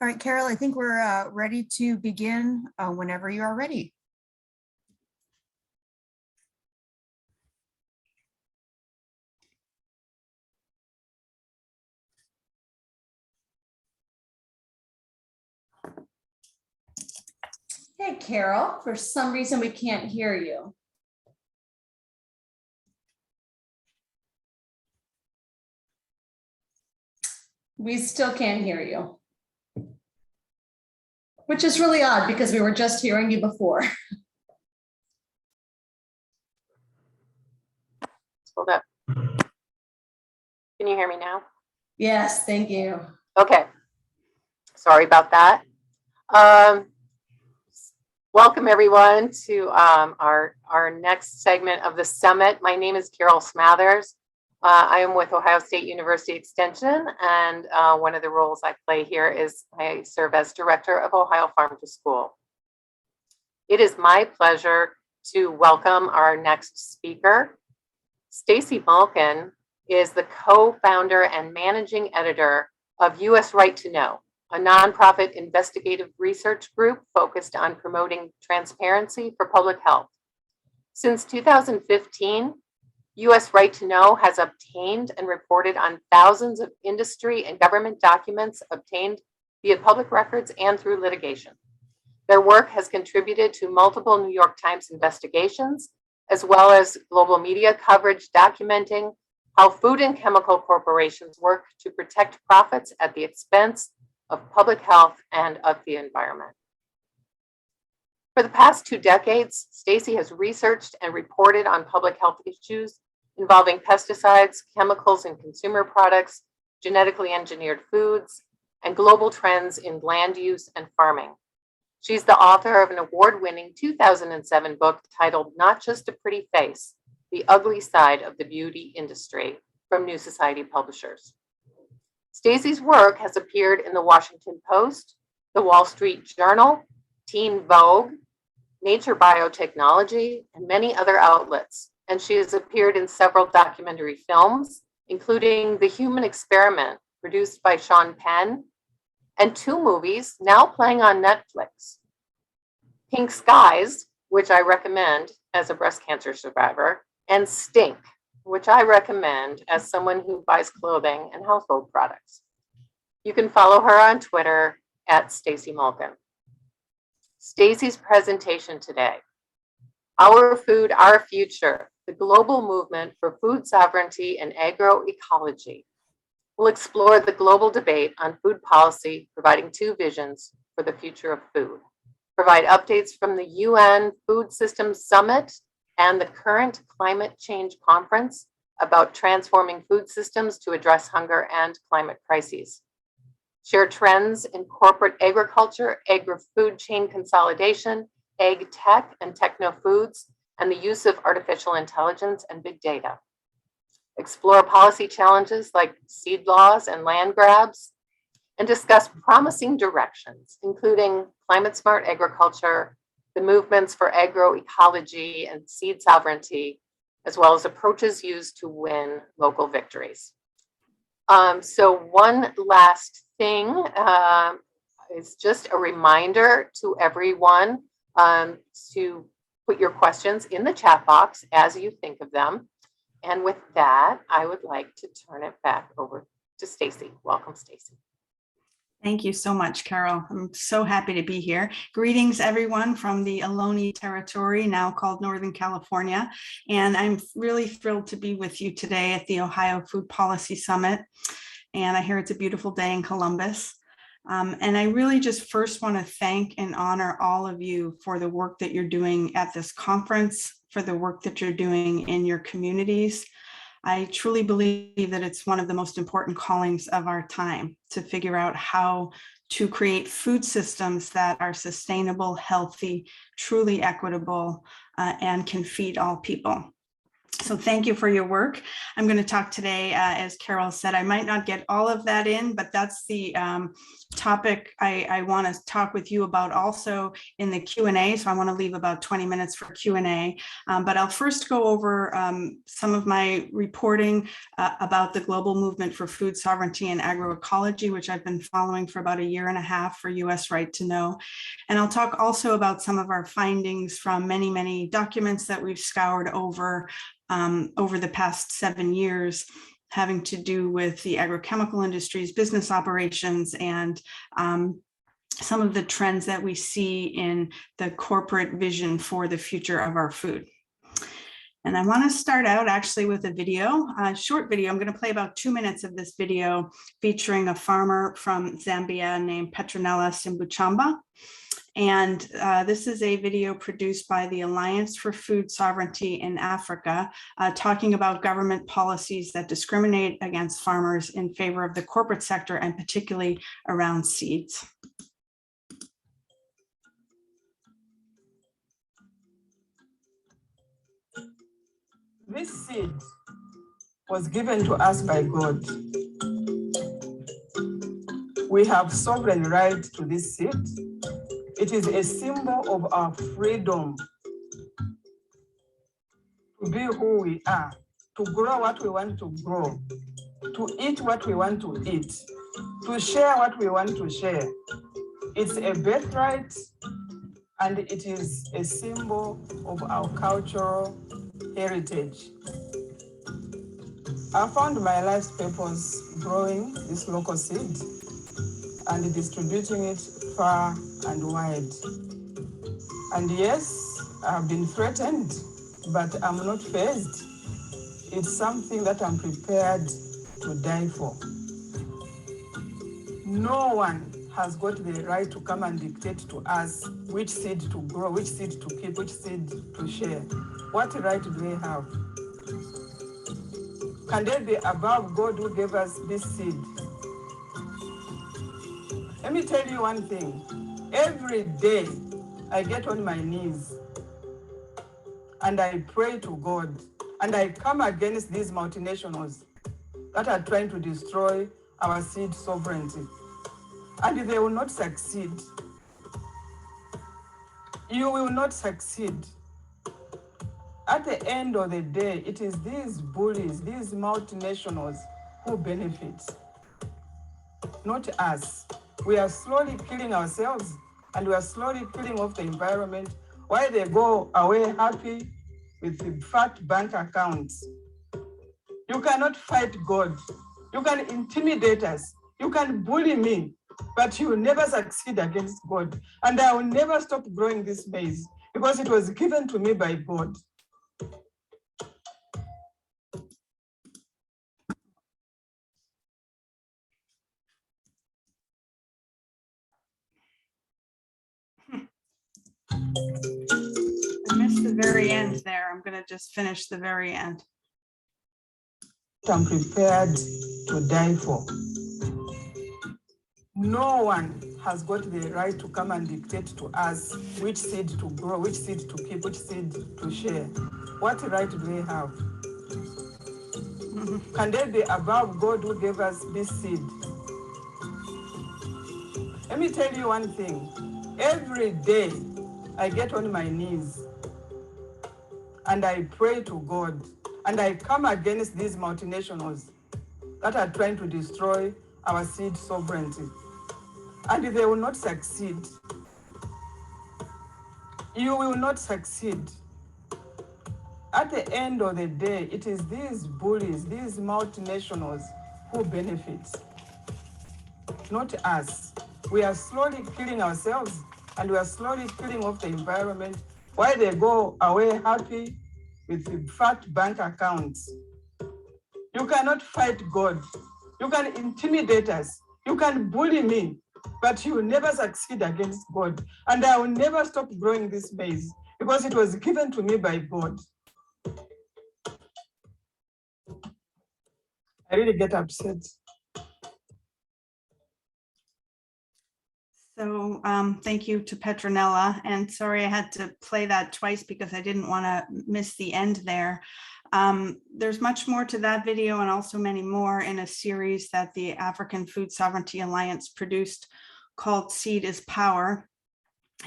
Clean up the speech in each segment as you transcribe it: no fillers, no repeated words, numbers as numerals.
All right, Carol, I think we're ready to begin whenever you are ready. Hey, Carol, for some reason we can't hear you. We still can't hear you. Which is really odd because we were just hearing you before. Hold up. Can you hear me now? Yes, thank you. Okay. Sorry about that. Welcome everyone to our next segment of the summit. My name is Carol Smathers. I am with Ohio State University Extension, and one of the roles I play here is I serve as Director of Ohio Farm to School. It is my pleasure to welcome our next speaker. Stacy Malkin is the co-founder and managing editor of US Right to Know, a nonprofit investigative research group focused on promoting transparency for public health. Since 2015, US Right to Know has obtained and reported on thousands of industry and government documents obtained via public records and through litigation. Their work has contributed to multiple New York Times investigations, as well as global media coverage documenting how food and chemical corporations work to protect profits at the expense of public health and of the environment. For the past 2 decades, Stacy has researched and reported on public health issues involving pesticides, chemicals in consumer products, genetically engineered foods, and global trends in land use and farming. She's the author of an award-winning 2007 book titled Not Just a Pretty Face, The Ugly Side of the Beauty Industry from New Society Publishers. Stacy's work has appeared in the Washington Post, the Wall Street Journal, Teen Vogue, Nature Biotechnology, and many other outlets. And she has appeared in several documentary films, including The Human Experiment, produced by Sean Penn, and 2 movies now playing on Netflix. Pink Skies, which I recommend as a breast cancer survivor, and Stink, which I recommend as someone who buys clothing and household products. You can follow her on Twitter at Stacy Malkin. Stacy's presentation today, Our Food, Our Future, the global movement for food sovereignty and agroecology. We'll explore the global debate on food policy, providing 2 visions for the future of food. Provide updates from the UN Food Systems Summit and the current climate change conference about transforming food systems to address hunger and climate crises. Share trends in corporate agriculture, agri-food chain consolidation, ag tech and techno foods, and the use of artificial intelligence and big data. Explore policy challenges like seed laws and land grabs, and discuss promising directions, including climate smart agriculture, the movements for agroecology and seed sovereignty, as well as approaches used to win local victories. So one last thing is just a reminder to everyone to put your questions in the chat box as you think of them. And with that, I would like to turn it back over to Stacy. Welcome, Stacy. Thank you so much, Carol. I'm so happy to be here. Greetings, everyone, from the Ohlone territory, now called Northern California. And I'm really thrilled to be with you today at the Ohio Food Policy Summit. And I hear it's a beautiful day in Columbus. And I really just first want to thank and honor all of you for the work that you're doing at this conference, for the work that you're doing in your communities. I truly believe that it's one of the most important callings of our time to figure out how to create food systems that are sustainable, healthy, truly equitable, and can feed all people. So thank you for your work. I'm going to talk today, as Carol said, I might not get all of that in, but that's the topic I want to talk with you about also in the Q&A. So I want to leave about 20 minutes for Q&A, but I'll first go over some of my reporting about the global movement for food sovereignty and agroecology, which I've been following for about 1.5 years for US Right to Know. And I'll talk also about some of our findings from many, many documents that we've scoured over the past 7 years, having to do with the agrochemical industry's business operations and some of the trends that we see in the corporate vision for the future of our food. And I want to start out actually with a video, a short video. I'm going to play about 2 minutes of this video featuring a farmer from Zambia named Petronella Simbuchamba. And this is a video produced by the Alliance for Food Sovereignty in Africa, talking about government policies that discriminate against farmers in favor of the corporate sector, and particularly around seeds. This seed was given to us by God. We have sovereign right to this seed. It is a symbol of our freedom to be who we are, to grow what we want to grow, to eat what we want to eat, to share what we want to share. It's a birthright, and it is a symbol of our cultural heritage. I found my life's purpose growing this local seed and distributing it far and wide. And yes, I've been threatened, but I'm not fazed. It's something that I'm prepared to die for. No one has got the right to come and dictate to us which seed to grow, which seed to keep, which seed to share. What right do they have? Can they be above God who gave us this seed? Let me tell you one thing. Every day I get on my knees and I pray to God, and I come against these multinationals that are trying to destroy our seed sovereignty. And they will not succeed. You will not succeed. At the end of the day, it is these bullies, these multinationals who benefit, not us. We are slowly killing ourselves, and we are slowly killing off the environment while they go away happy with the fat bank accounts. You cannot fight God. You can intimidate us. You can bully me, but you will never succeed against God. And I will never stop growing this maize because it was given to me by God. I missed the very end there. I'm going to just finish the very end. I'm prepared to die for. No one has got the right to come and dictate to us which seed to grow, which seed to keep, which seed to share. What right do they have? Can they be above God who gave us this seed? Let me tell you one thing. Every day I get on my knees and I pray to God, and I come against these multinationals that are trying to destroy our seed sovereignty. And they will not succeed. You will not succeed. At the end of the day, it is these bullies, these multinationals who benefit, not us. We are slowly killing ourselves, and we are slowly killing off the environment while they go away happy with the fat bank accounts. You cannot fight God. You can intimidate us. You can bully me, but you will never succeed against God. And I will never stop growing this maize because it was given to me by God. I really get upset. So thank you to Petronella, and sorry I had to play that twice because I didn't want to miss the end there. There's much more to that video and also many more in a series that the African Food Sovereignty Alliance produced called Seed is Power.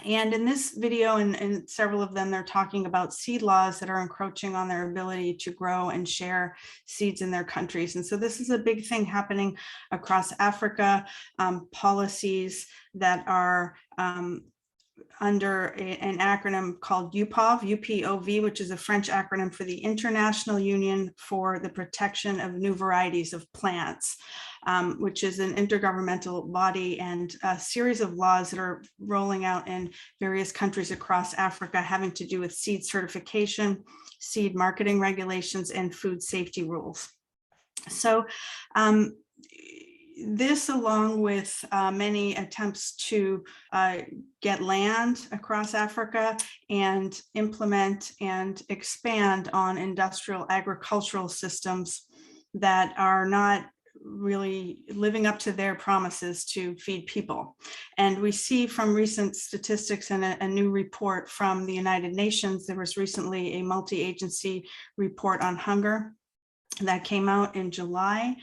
And in this video and several of them, they're talking about seed laws that are encroaching on their ability to grow and share seeds in their countries. And so this is a big thing happening across Africa, policies that are under an acronym called UPOV, UPOV, which is a French acronym for the International Union for the Protection of New Varieties of Plants, which is an intergovernmental body and a series of laws that are rolling out in various countries across Africa having to do with seed certification, seed marketing regulations, and food safety rules. So this, along with many attempts to get land across Africa and implement and expand on industrial agricultural systems that are not really living up to their promises to feed people. And we see from recent statistics and a new report from the United Nations, there was recently a multi-agency report on hunger that came out in July.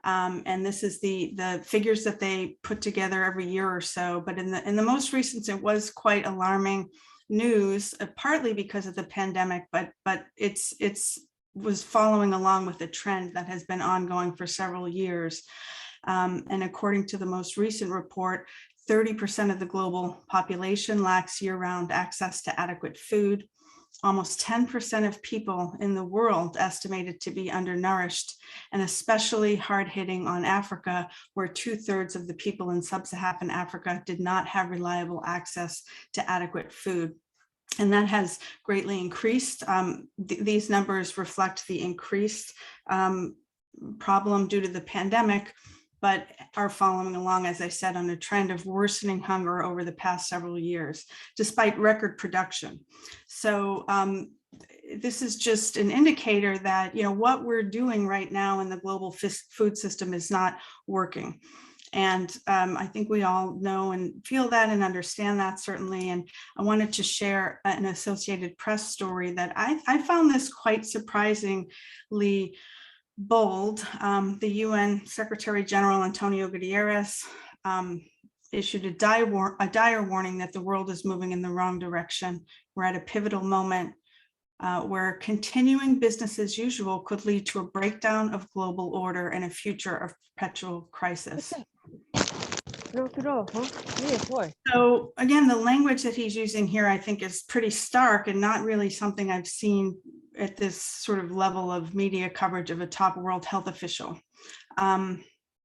And this is the figures that they put together every year or so. But in the most recent, it was quite alarming news, partly because of the pandemic, but it's was following along with a trend that has been ongoing for several years. And according to the most recent report, 30% of the global population lacks year-round access to adequate food. Almost 10% of people in the world estimated to be undernourished, and especially hard-hitting on Africa, where 2/3 of the people in sub-Saharan Africa did not have reliable access to adequate food. And that has greatly increased. These numbers reflect the increased problem due to the pandemic, but are following along, as I said, on a trend of worsening hunger over the past several years, despite record production. So this is just an indicator that, you know, what we're doing right now in the global food system is not working. And I think we all know and feel that and understand that, certainly. And I wanted to share an Associated Press story that I found this quite surprisingly bold. The UN Secretary General Antonio Guterres issued a dire warning that the world is moving in the wrong direction. We're at a pivotal moment where continuing business as usual could lead to a breakdown of global order and a future of perpetual crisis. So again, the language that he's using here, I think, is pretty stark and not really something I've seen at this sort of level of media coverage of a top world health official.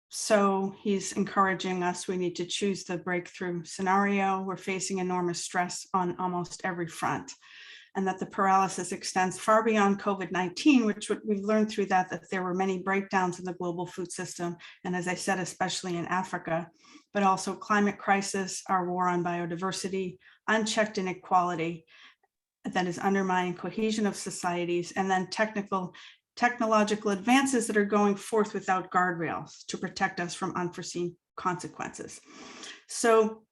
So he's encouraging us, we need to choose the breakthrough scenario. We're facing enormous stress on almost every front, and that the paralysis extends far beyond COVID-19, which we've learned through that there were many breakdowns in the global food system. And as I said, especially in Africa, but also climate crisis, our war on biodiversity, unchecked inequality that is undermining cohesion of societies, and then technological advances that are going forth without guardrails to protect us from unforeseen consequences. So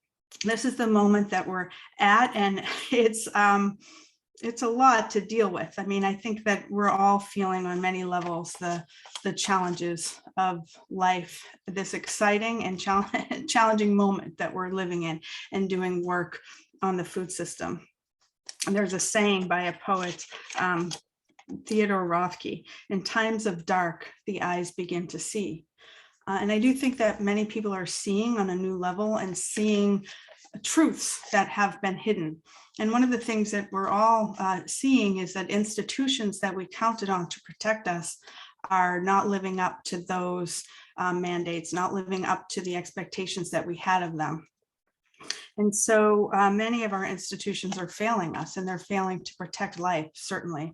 this is the moment that we're at, and it's a lot to deal with. I mean, I think that we're all feeling on many levels the challenges of life, this exciting and challenging moment that we're living in and doing work on the food system. And there's a saying by a poet, Theodore Rothke, in times of dark, the eyes begin to see. And I do think that many people are seeing on a new level and seeing truths that have been hidden. And one of the things that we're all seeing is that institutions that we counted on to protect us are not living up to those mandates, not living up to the expectations that we had of them. And so many of our institutions are failing us, and they're failing to protect life, certainly.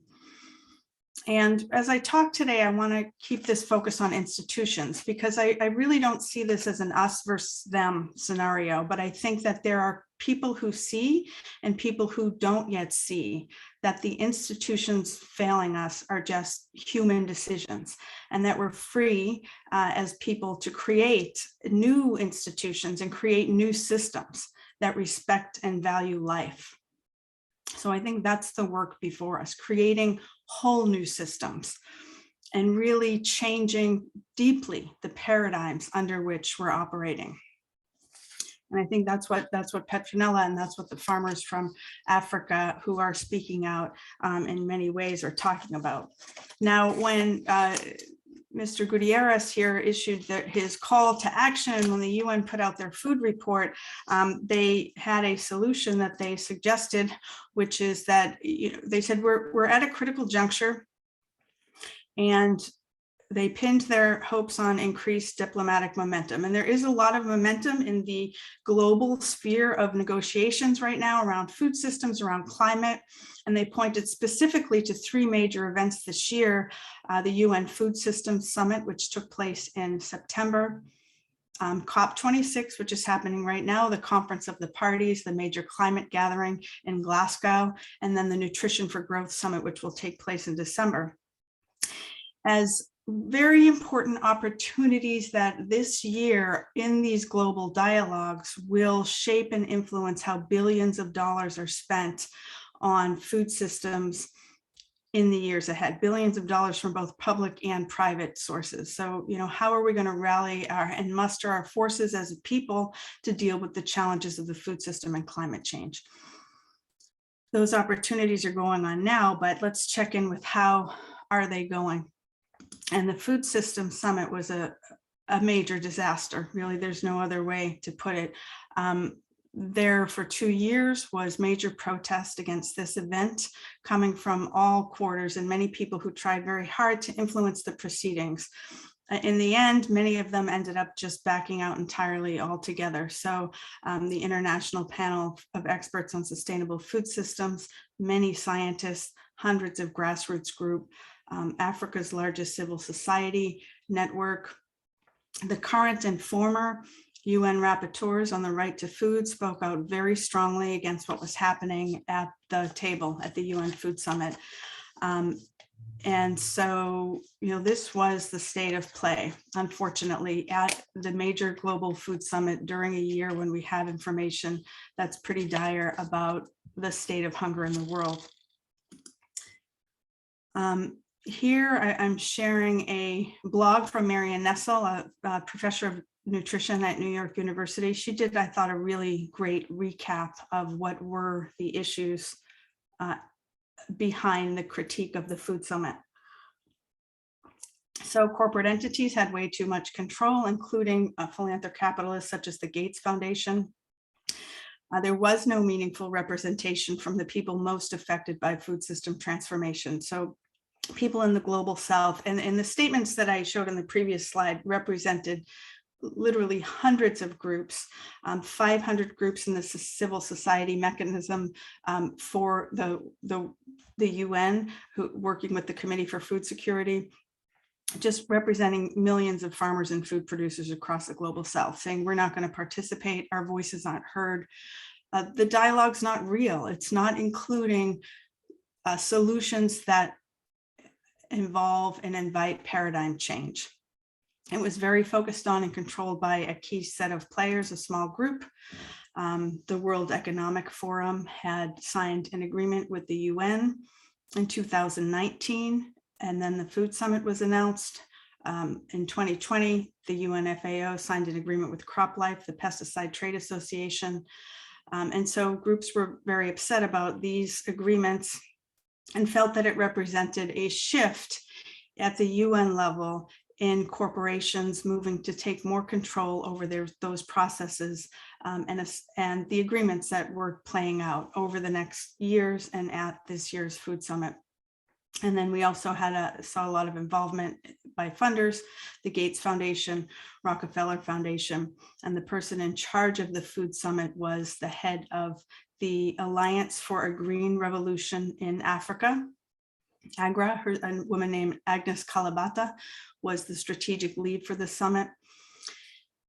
And as I talk today, I want to keep this focus on institutions, because I really don't see this as an us versus them scenario, but I think that there are people who see and people who don't yet see that the institutions failing us are just human decisions, and that we're free as people to create new institutions and create new systems that respect and value life. So I think that's the work before us, creating whole new systems and really changing deeply the paradigms under which we're operating. And I think that's what Petronella and that's what the farmers from Africa who are speaking out in many ways are talking about. Now, when Mr. Gutierrez here issued his call to action when the UN put out their food report, they had a solution that they suggested, which is that they said we're at a critical juncture, and they pinned their hopes on increased diplomatic momentum. And there is a lot of momentum in the global sphere of negotiations right now around food systems, around climate. And they pointed specifically to 3 major events this year: the UN Food Systems Summit, which took place in September, COP26, which is happening right now, the Conference of the Parties, the major climate gathering in Glasgow, and then the Nutrition for Growth Summit, which will take place in December, as very important opportunities that this year in these global dialogues will shape and influence how billions of dollars are spent on food systems in the years ahead, billions of dollars from both public and private sources. So, how are we going to rally and muster our forces as a people to deal with the challenges of the food system and climate change? Those opportunities are going on now, but let's check in with how are they going. And the Food Systems Summit was a major disaster. Really, there's no other way to put it. There for 2 years was major protest against this event coming from all quarters and many people who tried very hard to influence the proceedings. In the end, many of them ended up just backing out entirely altogether. So the International Panel of Experts on Sustainable Food Systems, many scientists, hundreds of grassroots groups, Africa's largest civil society network, the current and former UN rapporteurs on the right to food spoke out very strongly against what was happening at the table at the UN Food Summit. And so, this was the state of play, unfortunately, at the major global food summit during a year when we have information that's pretty dire about the state of hunger in the world. Here I'm sharing a blog from Marian Nessel, a professor of nutrition at New York University. She did, I thought, a really great recap of what were the issues behind the critique of the food summit. So corporate entities had way too much control, including philanthropic capitalists such as the Gates Foundation. There was no meaningful representation from the people most affected by food system transformation. So people in the global south, and the statements that I showed in the previous slide represented literally hundreds of groups, 500 groups in the civil society mechanism for the UN, working with the Committee for Food Security, just representing millions of farmers and food producers across the global south, saying we're not going to participate, our voices aren't heard. The dialogue's not real. It's not including solutions that involve and invite paradigm change. It was very focused on and controlled by a key set of players, a small group. The World Economic Forum had signed an agreement with the UN in 2019, and then the Food Summit was announced. In 2020, the UN FAO signed an agreement with CropLife, the Pesticide Trade Association. And so groups were very upset about these agreements and felt that it represented a shift at the UN level in corporations moving to take more control over those processes and the agreements that were playing out over the next years and at this year's Food Summit. And then we also saw a lot of involvement by funders, the Gates Foundation, Rockefeller Foundation, and the person in charge of the Food Summit was the head of the Alliance for a Green Revolution in Africa. AGRA, a woman named Agnes Kalibata, was the strategic lead for the summit.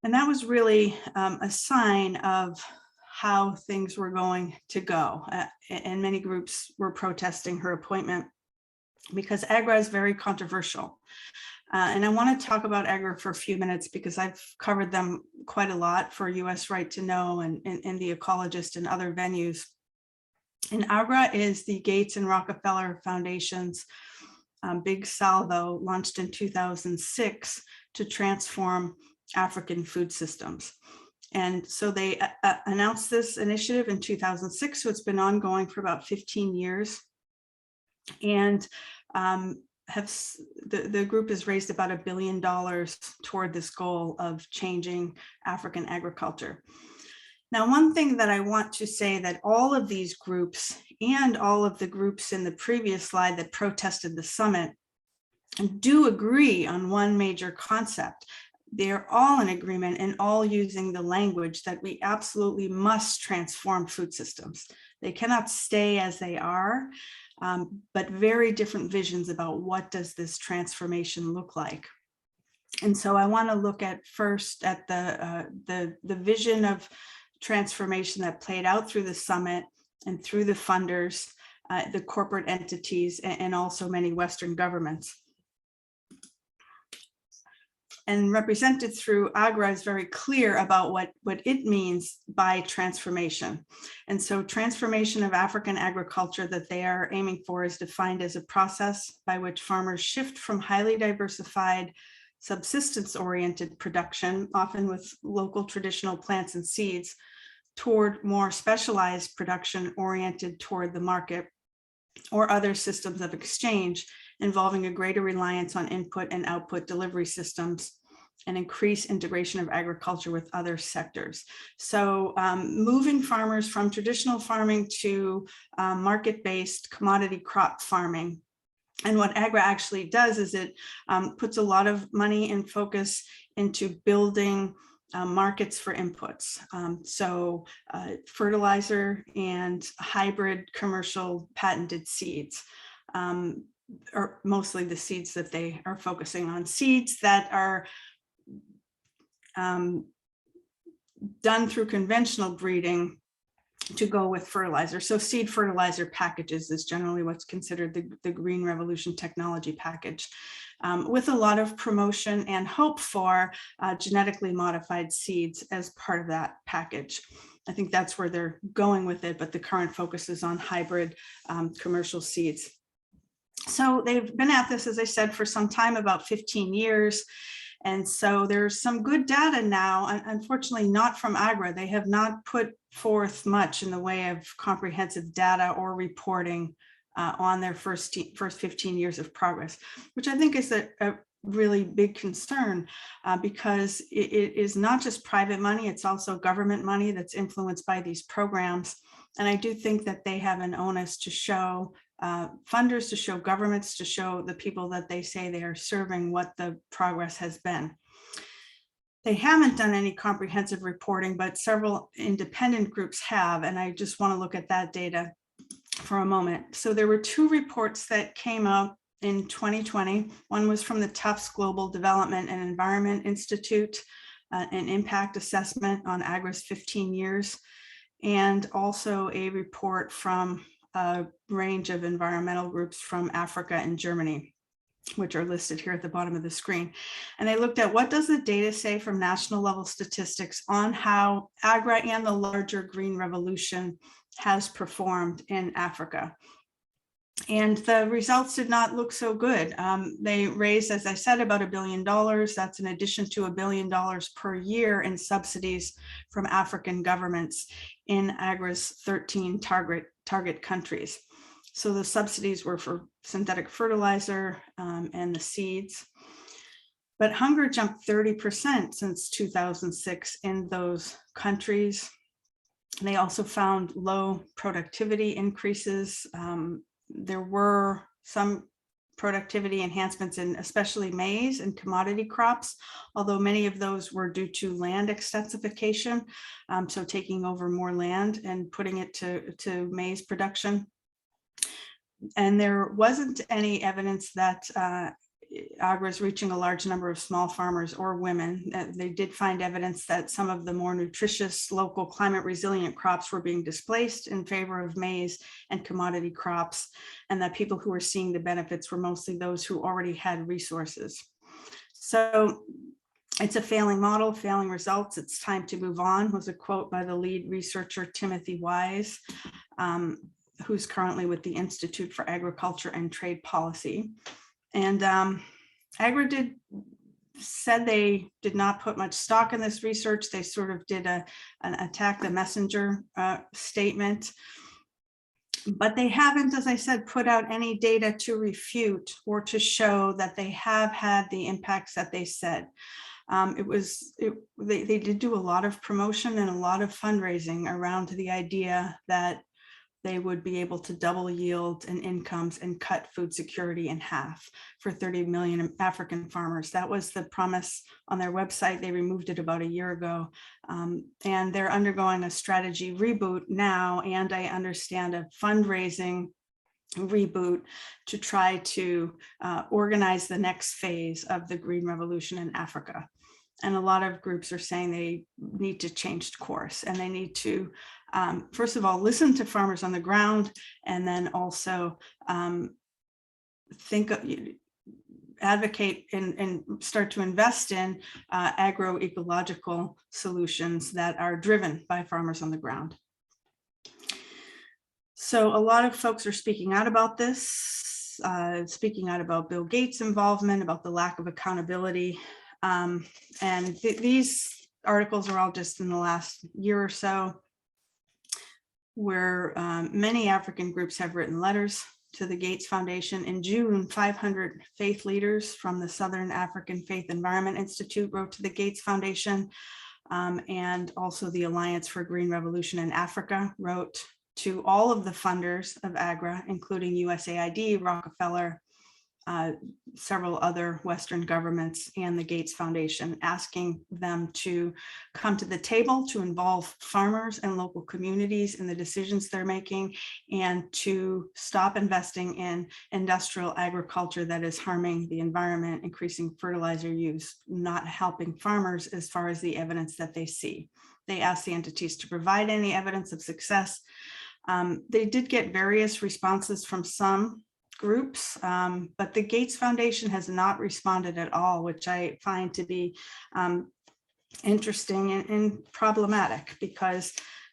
And that was really a sign of how things were going to go. And many groups were protesting her appointment because AGRA is very controversial. And I want to talk about AGRA for a few minutes because I've covered them quite a lot for US Right to Know and The Ecologist and other venues. And AGRA is the Gates and Rockefeller Foundation's big salvo, launched in 2006 to transform African food systems. And so they announced this initiative in 2006, so it's been ongoing for about 15 years. And the group has raised about $1 billion toward this goal of changing African agriculture. Now, one thing that I want to say, that all of these groups and all of the groups in the previous slide that protested the summit do agree on one major concept. They're all in agreement and all using the language that we absolutely must transform food systems. They cannot stay as they are, but very different visions about what does this transformation look like. And so I want to look at first at the vision of transformation that played out through the summit and through the funders, the corporate entities, and also many Western governments. And represented through AGRA is very clear about what it means by transformation. And so transformation of African agriculture that they are aiming for is defined as a process by which farmers shift from highly diversified, subsistence-oriented production, often with local traditional plants and seeds, toward more specialized production oriented toward the market or other systems of exchange, involving a greater reliance on input and output delivery systems and increase integration of agriculture with other sectors. So moving farmers from traditional farming to market-based commodity crop farming. And what AGRA actually does is it puts a lot of money and focus into building markets for inputs. Fertilizer and hybrid commercial patented seeds, or mostly the seeds that they are focusing on, seeds that are done through conventional breeding to go with fertilizer. So seed fertilizer packages is generally what's considered the Green Revolution technology package, with a lot of promotion and hope for genetically modified seeds as part of that package. I think that's where they're going with it, but the current focus is on hybrid commercial seeds. So they've been at this, as I said, for some time, about 15 years. And so there's some good data now, unfortunately not from AGRA. They have not put forth much in the way of comprehensive data or reporting on their first 15 years of progress, which I think is a really big concern, because it is not just private money, it's also government money that's influenced by these programs. And I do think that they have an onus to show funders, to show governments, to show the people that they say they are serving what the progress has been. They haven't done any comprehensive reporting, but several independent groups have, and I just want to look at that data for a moment. So there were 2 reports that came out in 2020. One was from the Tufts Global Development and Environment Institute, an impact assessment on AGRA's 15 years, and also a report from a range of environmental groups from Africa and Germany, which are listed here at the bottom of the screen. And they looked at what does the data say from national level statistics on how AGRA and the larger Green Revolution has performed in Africa. And the results did not look so good. They raised, as I said, about $1 billion. That's in addition to $1 billion per year in subsidies from African governments in AGRA's 13 target countries. So the subsidies were for synthetic fertilizer and the seeds. But hunger jumped 30% since 2006 in those countries. They also found low productivity increases. There were some productivity enhancements in especially maize and commodity crops, although many of those were due to land extensification, so taking over more land and putting it to maize production. And there wasn't any evidence that AGRA is reaching a large number of small farmers or women. They did find evidence that some of the more nutritious, local, climate resilient crops were being displaced in favor of maize and commodity crops, and that people who were seeing the benefits were mostly those who already had resources. So it's a failing model, failing results. It's time to move on, was a quote by the lead researcher, Timothy Wise. who's currently with the Institute for Agriculture and Trade Policy. And Agra said they did not put much stock in this research. They sort of did an attack the messenger statement. But they haven't, as I said, put out any data to refute or to show that they have had the impacts that they said. They did do a lot of promotion and a lot of fundraising around the idea that they would be able to double yields and incomes and cut food security in half for 30 million African farmers. That was the promise on their website. They removed it about a year ago. And they're undergoing a strategy reboot now, and I understand a fundraising reboot to try to organize the next phase of the Green Revolution in Africa. And a lot of groups are saying they need to change course, and they need to, first of all, listen to farmers on the ground, and then also advocate and start to invest in agroecological solutions that are driven by farmers on the ground. So a lot of folks are speaking out about this, speaking out about Bill Gates' involvement, about the lack of accountability. These articles are all just in the last year or so, where many African groups have written letters to the Gates Foundation. In June, 500 faith leaders from the Southern African Faith Environment Institute wrote to the Gates Foundation, and also the Alliance for Green Revolution in Africa wrote to all of the funders of AGRA, including USAID, Rockefeller, several other Western governments, and the Gates Foundation, asking them to come to the table to involve farmers and local communities in the decisions they're making, and to stop investing in industrial agriculture that is harming the environment, increasing fertilizer use, not helping farmers as far as the evidence that they see. They asked the entities to provide any evidence of success. They did get various responses from some groups, but the Gates Foundation has not responded at all, which I find to be interesting and problematic, because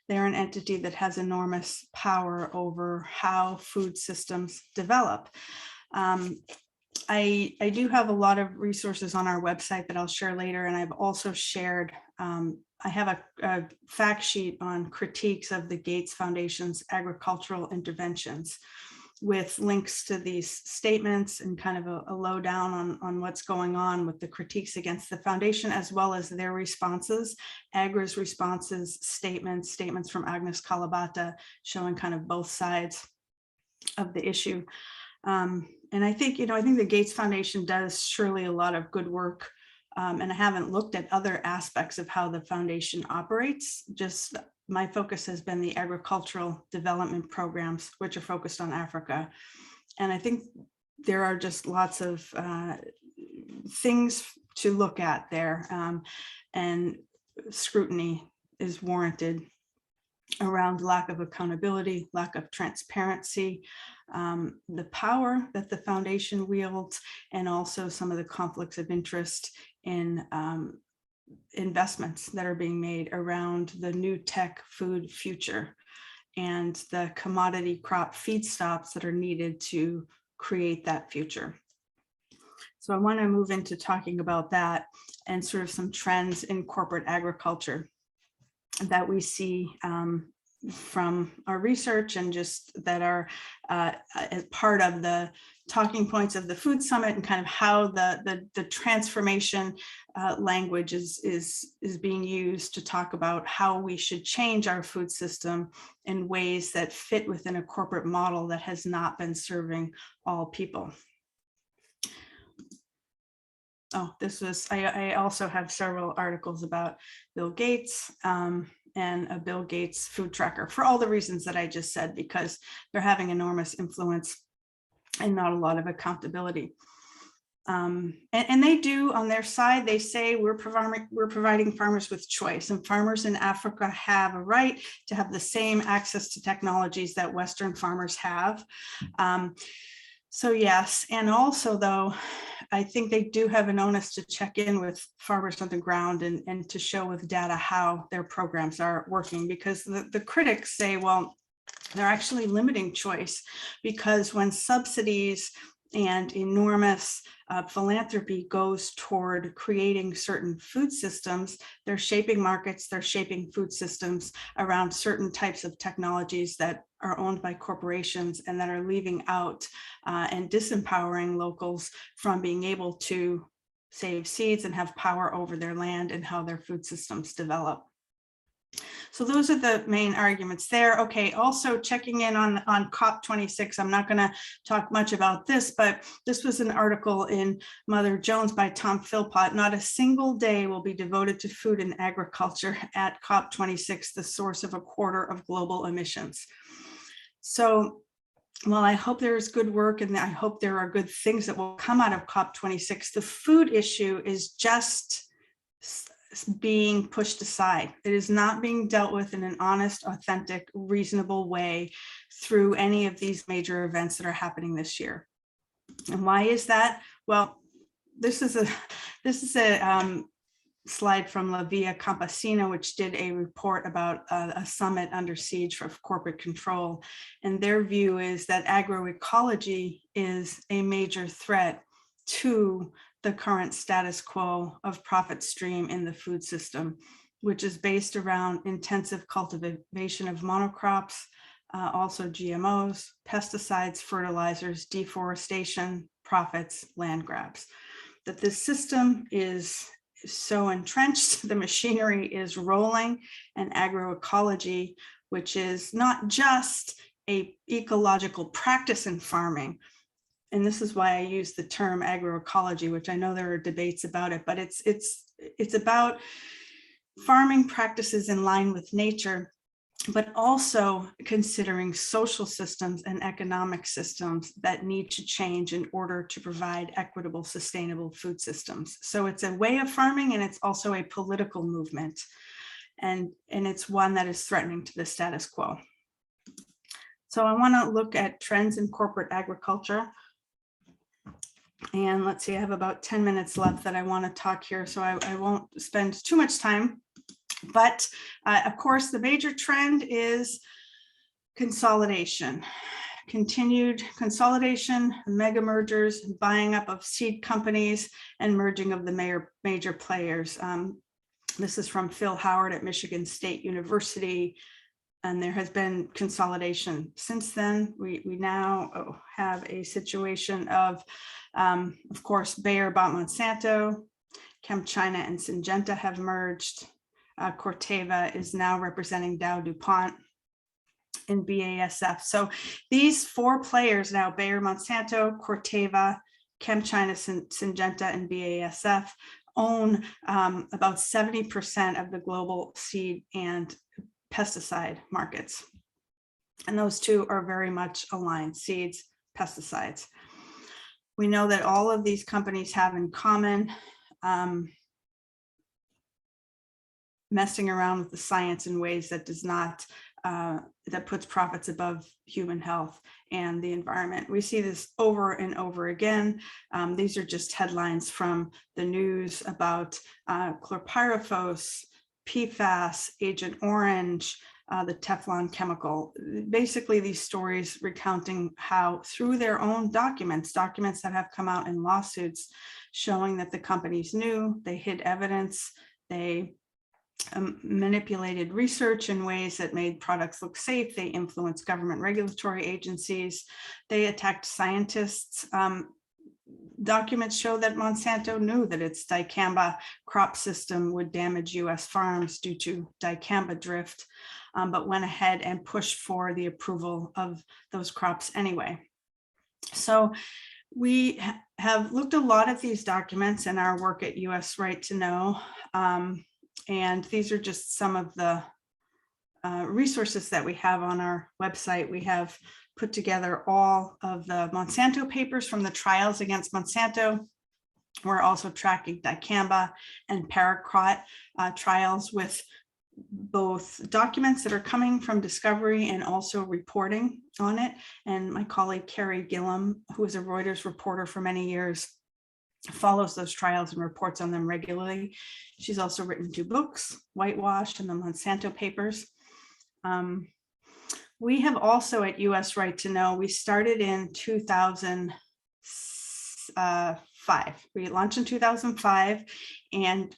they're an entity that has enormous power over how food systems develop. I do have a lot of resources on our website that I'll share later, and I've also shared, I have a fact sheet on critiques of the Gates Foundation's agricultural interventions, with links to these statements and kind of a lowdown on what's going on with the critiques against the foundation, as well as their responses, AGRA's responses, statements from Agnes Kalabata, showing kind of both sides of the issue. And I think the Gates Foundation does surely a lot of good work. And I haven't looked at other aspects of how the foundation operates. Just my focus has been the agricultural development programs, which are focused on Africa. And I think there are just lots of things to look at there, and scrutiny is warranted around lack of accountability, lack of transparency, the power that the foundation wields, and also some of the conflicts of interest in investments that are being made around the new tech food future and the commodity crop feedstocks that are needed to create that future. So I want to move into talking about that and sort of some trends in corporate agriculture that we see from our research, and just that are as part of the talking points of the Food Summit, and kind of how the transformation language is being used to talk about how we should change our food system in ways that fit within a corporate model that has not been serving all people. Oh, I also have several articles about Bill Gates, and a Bill Gates food tracker, for all the reasons that I just said, because they're having enormous influence and not a lot of accountability. And they do, on their side, they say we're providing farmers with choice, and farmers in Africa have a right to have the same access to technologies that Western farmers have. So yes, and also though, I think they do have an onus to check in with farmers on the ground and to show with data how their programs are working, because the critics say, well, They're actually limiting choice, because when subsidies and enormous philanthropy goes toward creating certain food systems, they're shaping markets, they're shaping food systems around certain types of technologies that are owned by corporations and that are leaving out and disempowering locals from being able to save seeds and have power over their land and how their food systems develop. So those are the main arguments there. Okay, also checking in on COP26. I'm not going to talk much about this, but this was an article in Mother Jones by Tom Philpott. Not a single day will be devoted to food and agriculture at COP26, the source of a quarter of global emissions. So while I hope there is good work and I hope there are good things that will come out of COP26, the food issue is just being pushed aside. It is not being dealt with in an honest, authentic, reasonable way through any of these major events that are happening this year. And why is that? Well, this is a slide from La Via Campesina, which did a report about a summit under siege for corporate control. And their view is that agroecology is a major threat to the current status quo of profit stream in the food system, which is based around intensive cultivation of monocrops, also GMOs, pesticides, fertilizers, deforestation, profits, land grabs. That this system is so entrenched, the machinery is rolling, and agroecology, which is not just a ecological practice in farming, and this is why I use the term agroecology, which I know there are debates about it, but it's about farming practices in line with nature, but also considering social systems and economic systems that need to change in order to provide equitable, sustainable food systems. So it's a way of farming, and it's also a political movement, and it's one that is threatening to the status quo. So I want to look at trends in corporate agriculture. And let's see, I have about 10 minutes left that I want to talk here, so I won't spend too much time. But of course, the major trend is consolidation, continued consolidation, mega mergers, buying up of seed companies, and merging of the major players. This is from Phil Howard at Michigan State University. And there has been consolidation since then. We now have a situation of course, Bayer bought Monsanto, ChemChina and Syngenta have merged. Corteva is now representing Dow DuPont and BASF. So these four players now, Bayer, Monsanto, Corteva, ChemChina, Syngenta, and BASF, own about 70% of the global seed and pesticide markets. And those two are very much aligned, seeds, pesticides. We know that all of these companies have in common messing around with the science in ways that does not, that puts profits above human health and the environment. We see this over and over again. These are just headlines from the news about chlorpyrifos, PFAS, Agent Orange, the Teflon chemical. Basically, these stories recounting how through their own documents that have come out in lawsuits, showing that the companies knew, they hid evidence, they manipulated research in ways that made products look safe, they influenced government regulatory agencies, they attacked scientists. Documents show that Monsanto knew that its dicamba crop system would damage US farms due to dicamba drift, but went ahead and pushed for the approval of those crops anyway. So we have looked a lot at these documents in our work at US Right to Know, and these are just some of the resources that we have on our website. We have put together all of the Monsanto papers from the trials against Monsanto. We're also tracking dicamba and paraquat trials with both documents that are coming from Discovery and also reporting on it. And my colleague Carrie Gillum, who is a Reuters reporter for many years, follows those trials and reports on them regularly. She's also written 2 books, Whitewash and the Monsanto Papers. We have also at US Right to Know, we started in 2005. We launched in 2005 and,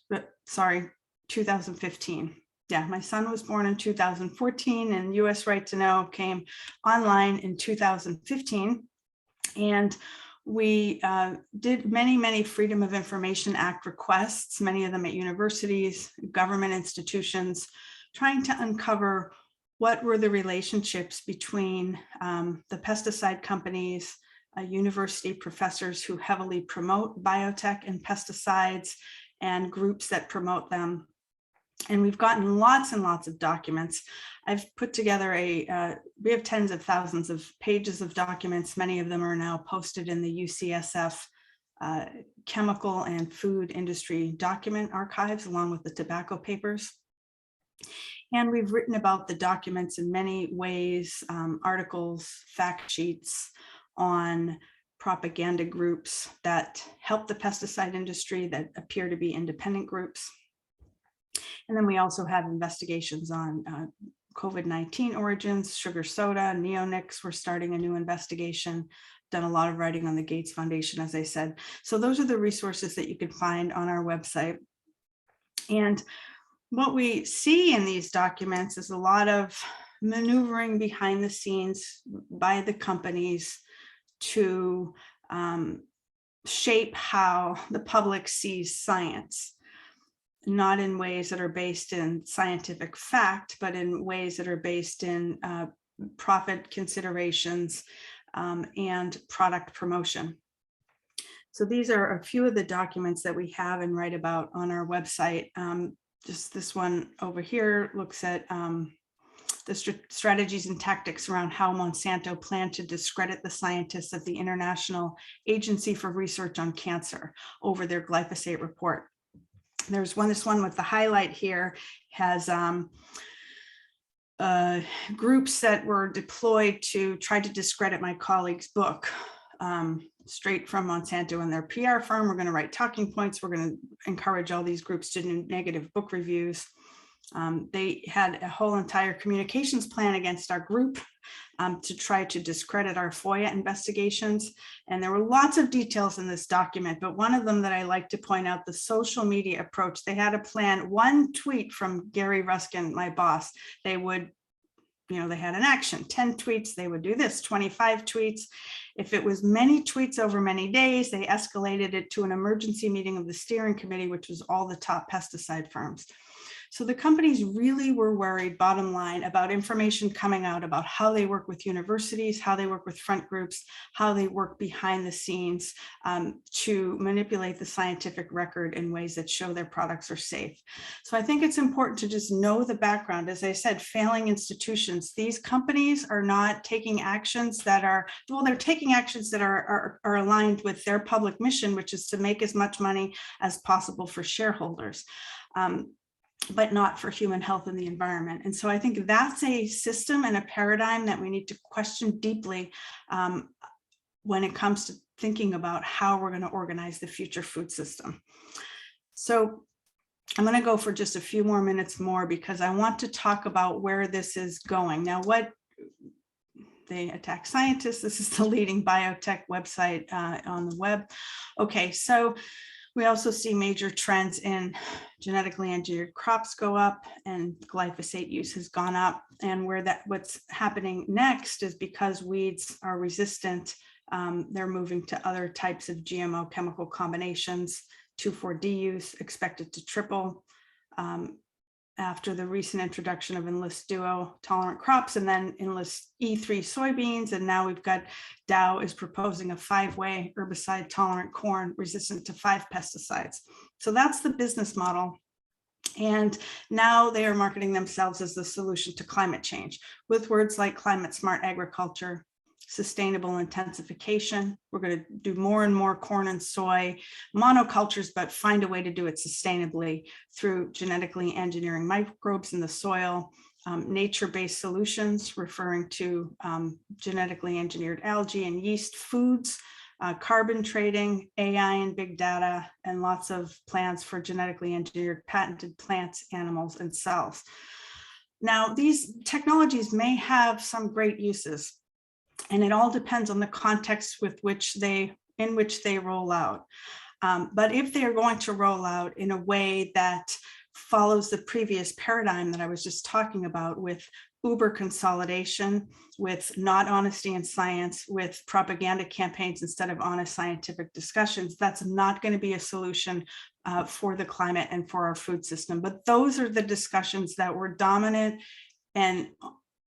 2015. Yeah, my son was born in 2014 and US Right to Know came online in 2015. And we did many Freedom of Information Act requests, many of them at universities, government institutions, trying to uncover what were the relationships between the pesticide companies, university professors who heavily promote biotech and pesticides, and groups that promote them. And we've gotten lots and lots of documents. I've put together we have tens of thousands of pages of documents. Many of them are now posted in the UCSF chemical and food industry document archives, along with the tobacco papers. And we've written about the documents in many ways, articles, fact sheets on propaganda groups that help the pesticide industry that appear to be independent groups. And then we also have investigations on COVID-19 origins, sugar soda, neonics. We're starting a new investigation, done a lot of writing on the Gates Foundation, as I said. So those are the resources that you can find on our website. And what we see in these documents is a lot of maneuvering behind the scenes by the companies to shape how the public sees science. Not in ways that are based in scientific fact, but in ways that are based in profit considerations and product promotion. So these are a few of the documents that we have and write about on our website. Just this one over here looks at the strategies and tactics around how Monsanto planned to discredit the scientists of the International Agency for Research on Cancer over their glyphosate report. There's this one with the highlight here has groups that were deployed to try to discredit my colleague's book, straight from Monsanto and their PR firm. We're going to write talking points. We're going to encourage all these groups to do negative book reviews. They had a whole entire communications plan against our group to try to discredit our FOIA investigations. And there were lots of details in this document, but one of them that I like to point out, the social media approach. They had a plan, one tweet from Gary Ruskin, my boss, they would, they had an action, 10 tweets, they would do this, 25 tweets. If it was many tweets over many days, they escalated it to an emergency meeting of the steering committee, which was all the top pesticide firms. So the companies really were worried, bottom line, about information coming out about how they work with universities, how they work with front groups, how they work behind the scenes to manipulate the scientific record in ways that show their products are safe. So I think it's important to just know the background. As I said, failing institutions, these companies are not taking actions that are, well, they're taking actions that are aligned with their public mission, which is to make as much money as possible for shareholders. But not for human health and the environment. And so I think that's a system and a paradigm that we need to question deeply when it comes to thinking about how we're going to organize the future food system. So I'm going to go for just a few more minutes more because I want to talk about where this is going. Now, what they attack scientists. This is the leading biotech website on the web. Okay, so we also see major trends in genetically engineered crops go up and glyphosate use has gone up. And what's happening next is because weeds are resistant, they're moving to other types of GMO chemical combinations. 2,4-D use expected to triple after the recent introduction of Enlist Duo tolerant crops and then Enlist E3 soybeans. And now we've got Dow is proposing a 5-way herbicide tolerant corn resistant to 5 pesticides. So that's the business model. And now they are marketing themselves as the solution to climate change with words like climate smart agriculture, sustainable intensification. We're going to do more and more corn and soy monocultures, but find a way to do it sustainably through genetically engineering microbes in the soil, nature-based solutions, referring to genetically engineered algae and yeast foods, carbon trading, AI and big data, and lots of plans for genetically engineered patented plants, animals, and cells. Now, these technologies may have some great uses, and it all depends on the context in which they roll out. But if they are going to roll out in a way that follows the previous paradigm that I was just talking about, with uber consolidation, with not honesty in science, with propaganda campaigns instead of honest scientific discussions, that's not going to be a solution for the climate and for our food system. But those are the discussions that were dominant and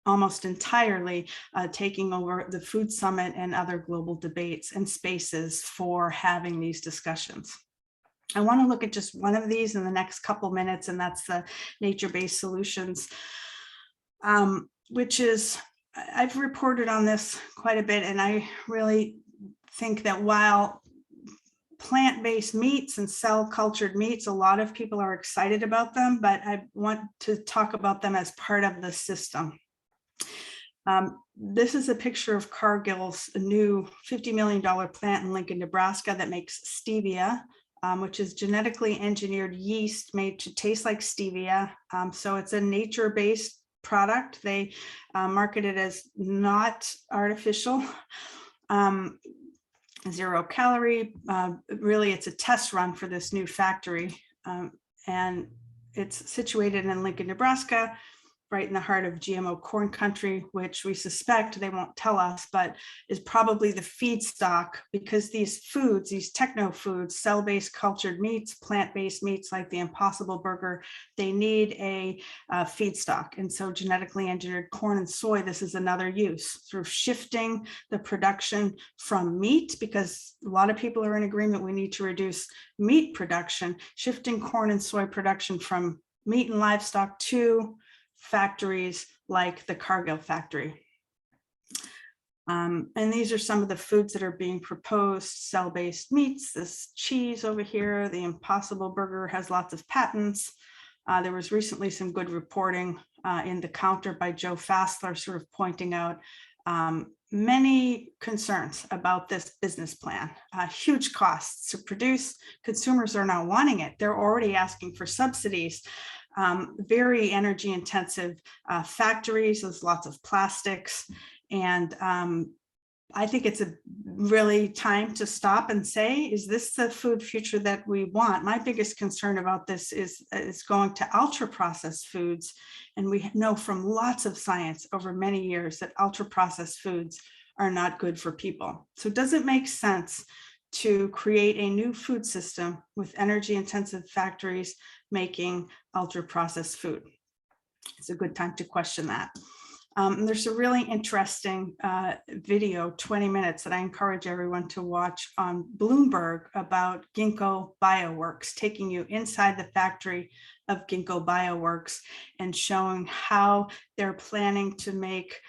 almost entirely taking over the Food Summit and other global debates and spaces for having these discussions. I want to look at just one of these in the next couple minutes, and that's the nature-based solutions, which is, I've reported on this quite a bit, and I really think that while plant-based meats and cell-cultured meats, a lot of people are excited about them, but I want to talk about them as part of the system. This is a picture of Cargill's new $50 million plant in Lincoln, Nebraska that makes stevia, which is genetically engineered yeast made to taste like stevia. So it's a nature-based product. They market it as not artificial, 0 calorie. Really, it's a test run for this new factory. And it's situated in Lincoln, Nebraska, right in the heart of GMO corn country, which we suspect, they won't tell us, but is probably the feedstock, because these foods, these techno foods, cell-based cultured meats, plant-based meats like the Impossible Burger, they need a feedstock. And so genetically engineered corn and soy, this is another use, sort of shifting the production from meat, because a lot of people are in agreement we need to reduce meat production, shifting corn and soy production from meat and livestock to factories like the Cargill factory. And these are some of the foods that are being proposed: cell-based meats, this cheese over here, the Impossible Burger has lots of patents. There was recently some good reporting in The Counter by Joe Fassler, sort of pointing out many concerns about this business plan. Huge costs to produce. Consumers are not wanting it. They're already asking for subsidies. Very energy intensive factories, there's lots of plastics. And I think it's a really time to stop and say, is this the food future that we want? My biggest concern about this is going to ultra processed foods. And we know from lots of science over many years that ultra processed foods are not good for people. So does it make sense to create a new food system with energy intensive factories making ultra processed food? It's a good time to question that. There's a really interesting video, 20 minutes, that I encourage everyone to watch on Bloomberg about Ginkgo Bioworks, taking you inside the factory of Ginkgo Bioworks and showing how they're planning to make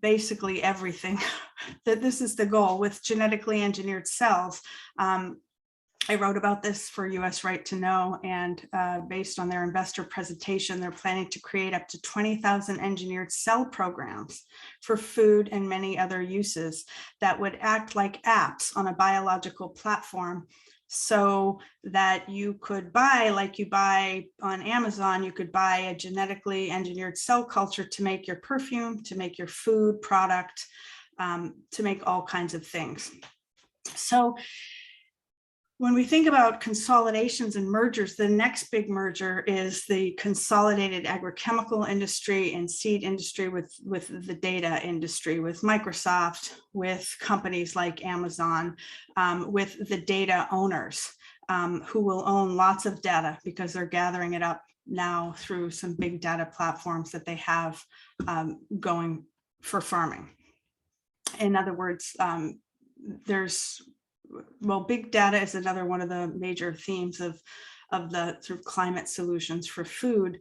basically everything. That this is the goal with genetically engineered cells. I wrote about this for US Right to Know, and based on their investor presentation, they're planning to create up to 20,000 engineered cell programs for food and many other uses that would act like apps on a biological platform, so that you could buy, like you buy on Amazon, you could buy a genetically engineered cell culture to make your perfume, to make your food product, to make all kinds of things. So when we think about consolidations and mergers, the next big merger is the consolidated agrochemical industry and seed industry with the data industry, with Microsoft, with companies like Amazon, with the data owners who will own lots of data because they're gathering it up now through some big data platforms that they have going for farming. In other words, big data is another one of the major themes of the sort of climate solutions for food.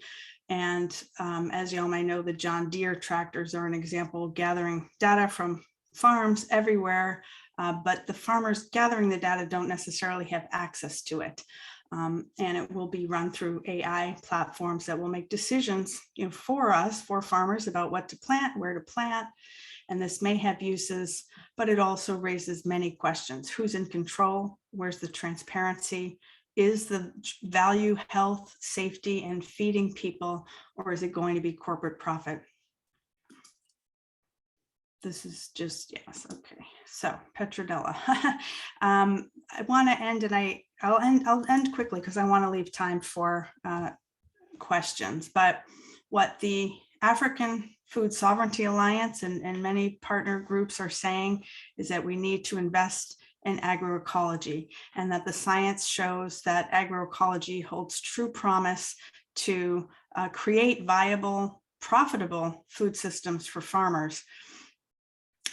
And as you all may know, the John Deere tractors are an example of gathering data from farms everywhere, but the farmers gathering the data don't necessarily have access to it. And it will be run through AI platforms that will make decisions, for us, for farmers, about what to plant, where to plant. And this may have uses, but it also raises many questions. Who's in control? Where's the transparency? is the value health, safety, and feeding people, or is it going to be corporate profit? This is just, yes, okay. So Petrodella. I want to end, and I'll end quickly because I want to leave time for questions. But what the African Food Sovereignty Alliance and many partner groups are saying is that we need to invest in agroecology, and that the science shows that agroecology holds true promise to create viable, profitable food systems for farmers.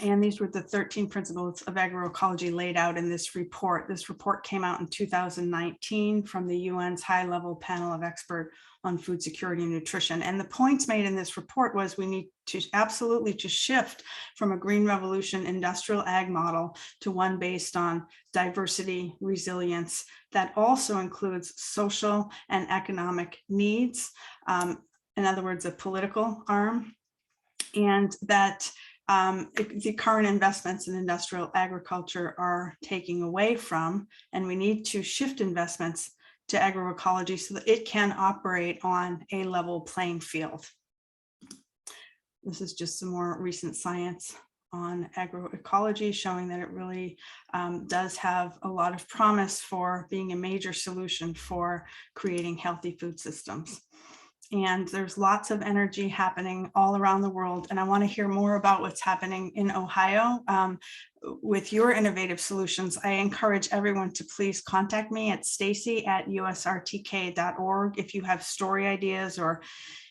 And these were the 13 principles of agroecology laid out in this report. This report came out in 2019 from the UN's high-level panel of experts on food security and nutrition. And the points made in this report was we need to absolutely to shift from a green revolution industrial ag model to one based on diversity, resilience, that also includes social and economic needs. In other words, a political arm, and that the current investments in industrial agriculture are taking away from, and we need to shift investments to agroecology so that it can operate on a level playing field. This is just some more recent science on agroecology showing that it really does have a lot of promise for being a major solution for creating healthy food systems. And there's lots of energy happening all around the world. And I want to hear more about what's happening in Ohio with your innovative solutions. I encourage everyone to please contact me at stacy@usrtk.org if you have story ideas or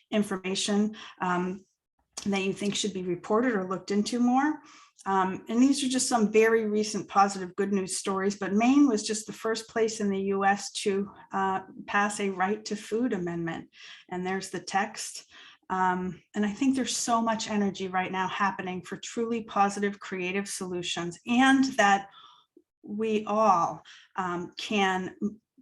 information that you think should be reported or looked into more. And these are just some very recent positive good news stories, but Maine was just the first place in the US to pass a right to food amendment. And there's the text. And I think there's so much energy right now happening for truly positive, creative solutions, and that we all can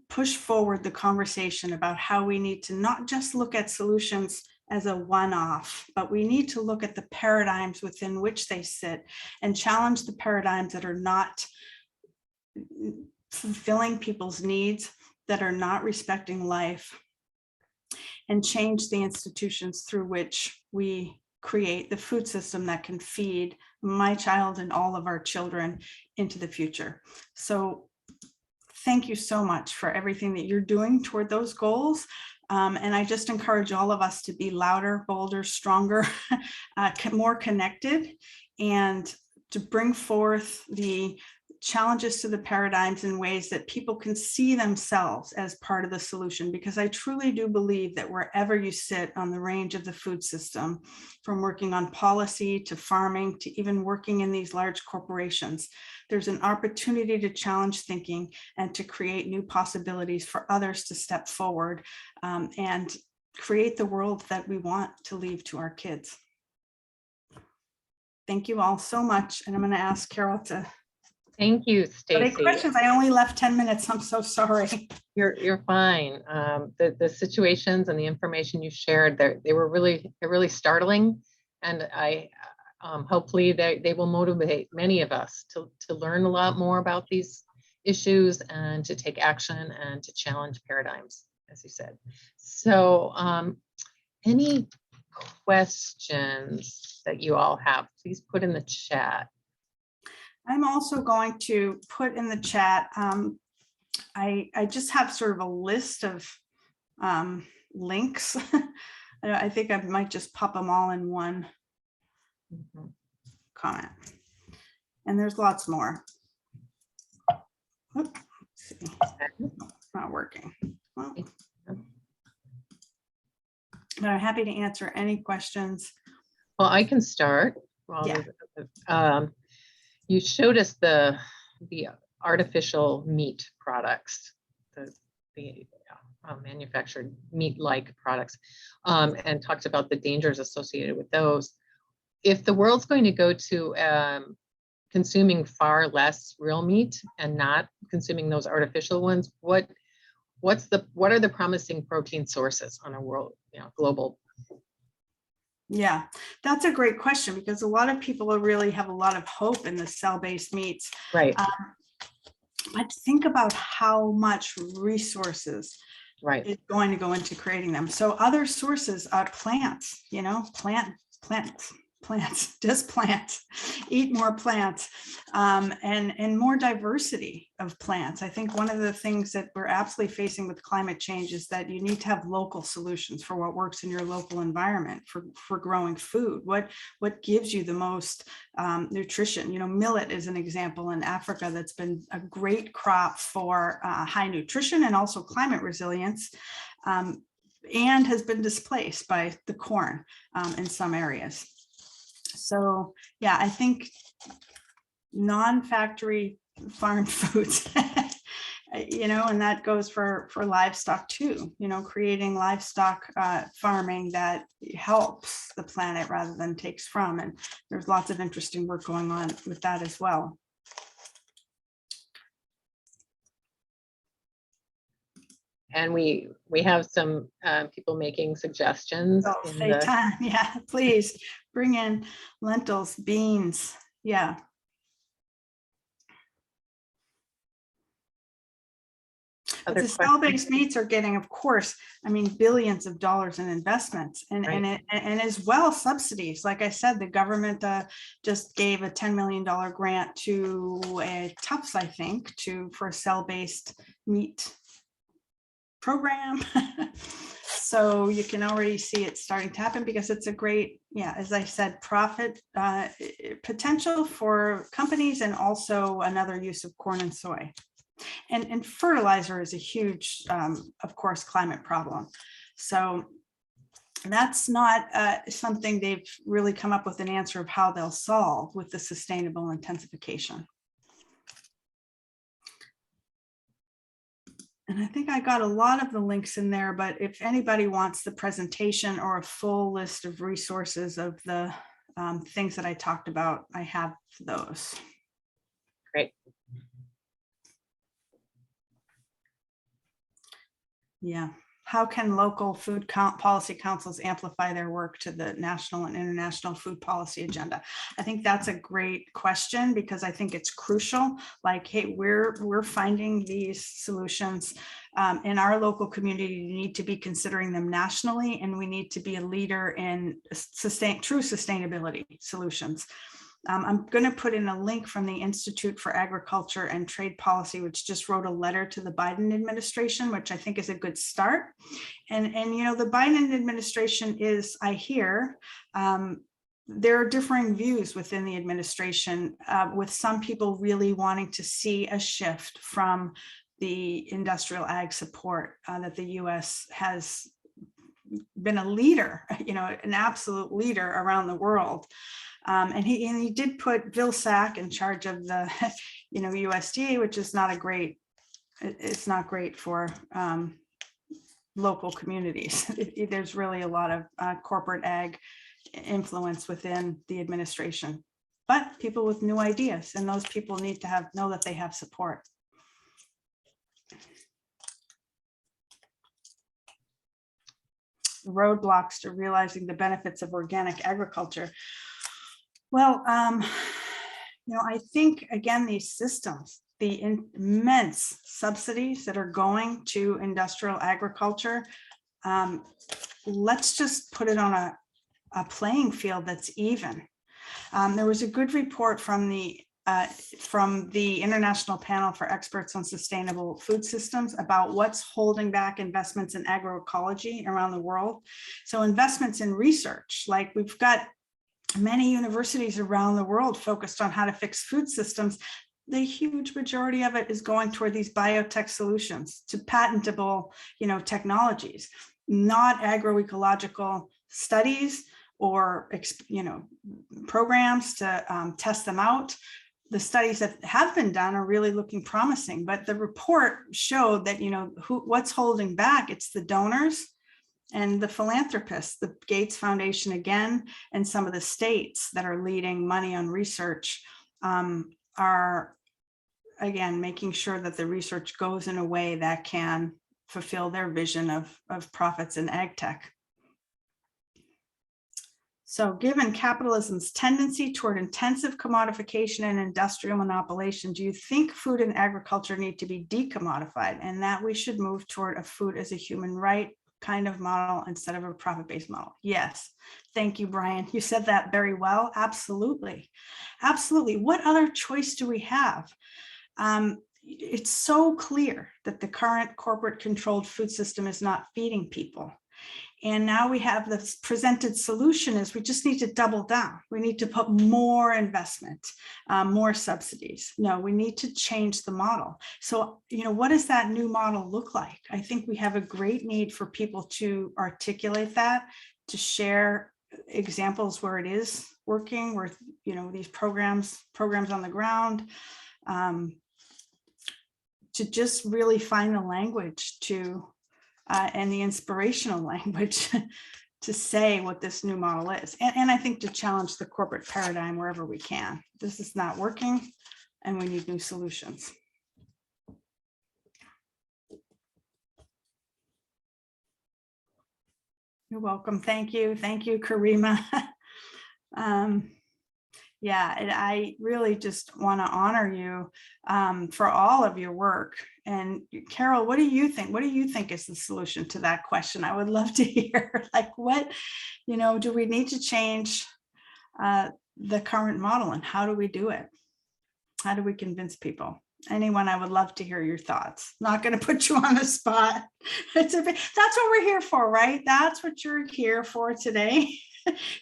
push forward the conversation about how we need to not just look at solutions as a one-off, but we need to look at the paradigms within which they sit and challenge the paradigms that are not fulfilling people's needs, that are not respecting life, and change the institutions through which we create the food system that can feed my child and all of our children into the future. So thank you so much for everything that you're doing toward those goals. And I just encourage all of us to be louder, bolder, stronger, more connected, and to bring forth the challenges to the paradigms in ways that people can see themselves as part of the solution. Because I truly do believe that wherever you sit on the range of the food system, from working on policy to farming to even working in these large corporations, there's an opportunity to challenge thinking and to create new possibilities for others to step forward and create the world that we want to leave to our kids. Thank you all so much. And I'm going to ask Carol to. Thank you, Stacy. Questions? I only left 10 minutes. I'm so sorry. You're fine. The situations and the information you shared, they're really startling, and I hopefully they will motivate many of us to learn a lot more about these issues and to take action and to challenge paradigms, as you said. So any questions that you all have, please put in the chat. I'm also going to put in the chat, I just have sort of a list of links. I think I might just pop them all in one comment. And there's lots more. Let's see. It's not working. Well, but I'm happy to answer any questions. Well, I can start. Yeah. You showed us the artificial meat products, the manufactured meat-like products, and talked about the dangers associated with those. If the world's going to go to consuming far less real meat and not consuming those artificial ones, what are the promising protein sources on a world, global? Yeah, that's a great question, because a lot of people really have a lot of hope in the cell-based meats. Right. but think about how much resources Right. is going to go into creating them. So other sources are plants, plants, just plants, eat more plants, and more diversity of plants. I think one of the things that we're absolutely facing with climate change is that you need to have local solutions for what works in your local environment for growing food. What gives you the most nutrition? Millet is an example in Africa that's been a great crop for high nutrition and also climate resilience. And has been displaced by the corn in some areas. So yeah, I think non-factory farm foods, and that goes for livestock too, creating livestock farming that helps the planet rather than takes from. And there's lots of interesting work going on with that as well. And we have some people making suggestions. Oh, Seitan, yeah, please bring in lentils, beans, yeah. But the cell-based meats are getting, of course, billions of dollars in investments and as well subsidies. Like I said, the government just gave a $10 million grant to Tufts, I think, for a cell-based meat program. So you can already see it starting to happen because it's a great, as I said, profit potential for companies and also another use of corn and soy. And fertilizer is a huge, of course, climate problem. So that's not something they've really come up with an answer of how they'll solve with the sustainable intensification. And I think I got a lot of the links in there, but if anybody wants the presentation or a full list of resources of the things that I talked about, I have those. Great. Yeah. How can local food policy councils amplify their work to the national and international food policy agenda? I think that's a great question because I think it's crucial. Like, hey, we're finding these solutions in our local community. You need to be considering them nationally, and we need to be a leader in true sustainability solutions. I'm going to put in a link from the Institute for Agriculture and Trade Policy, which just wrote a letter to the Biden administration, which I think is a good start. And the Biden administration is, I hear, there are differing views within the administration, with some people really wanting to see a shift from the industrial ag support that the U.S. has been a leader, an absolute leader around the world. And he did put Vilsack in charge of the, USDA, which is not it's not great for local communities. There's really a lot of corporate ag influence within the administration, but people with new ideas, and those people need to know that they have support. Roadblocks to realizing the benefits of organic agriculture. Well, I think, again, these systems, the immense subsidies that are going to industrial agriculture, let's just put it on a playing field that's even. There was a good report from the International Panel for Experts on Sustainable Food Systems about what's holding back investments in agroecology around the world. So investments in research, like we've got many universities around the world focused on how to fix food systems. The huge majority of it is going toward these biotech solutions to patentable, technologies, not agroecological studies or, programs to test them out. The studies that have been done are really looking promising, but the report showed that, what's holding back, it's the donors and the philanthropists, the Gates Foundation again, and some of the states that are leading money on research are, again, making sure that the research goes in a way that can fulfill their vision of profits in ag tech. So given capitalism's tendency toward intensive commodification and industrial monopolization, do you think food and agriculture need to be decommodified and that we should move toward a food as a human right kind of model instead of a profit-based model? Yes. Thank you, Brian. You said that very well. Absolutely. Absolutely. What other choice do we have? It's so clear that the current corporate controlled food system is not feeding people. And now we have this presented solution is we just need to double down. We need to put more investment, more subsidies. No, we need to change the model. So, what does that new model look like? I think we have a great need for people to articulate that, to share examples where it is working, where, these programs on the ground, to just really find the language to and the inspirational language to say what this new model is. And I think to challenge the corporate paradigm wherever we can. This is not working and we need new solutions. You're welcome. Thank you. Thank you, Karima. Yeah, and I really just want to honor you for all of your work. And Carol, what do you think? What do you think is the solution to that question? I would love to hear, like, what, do we need to change the current model and how do we do it? How do we convince people? Anyone, I would love to hear your thoughts. Not going to put you on the spot. That's what we're here for, right? That's what you're here for today.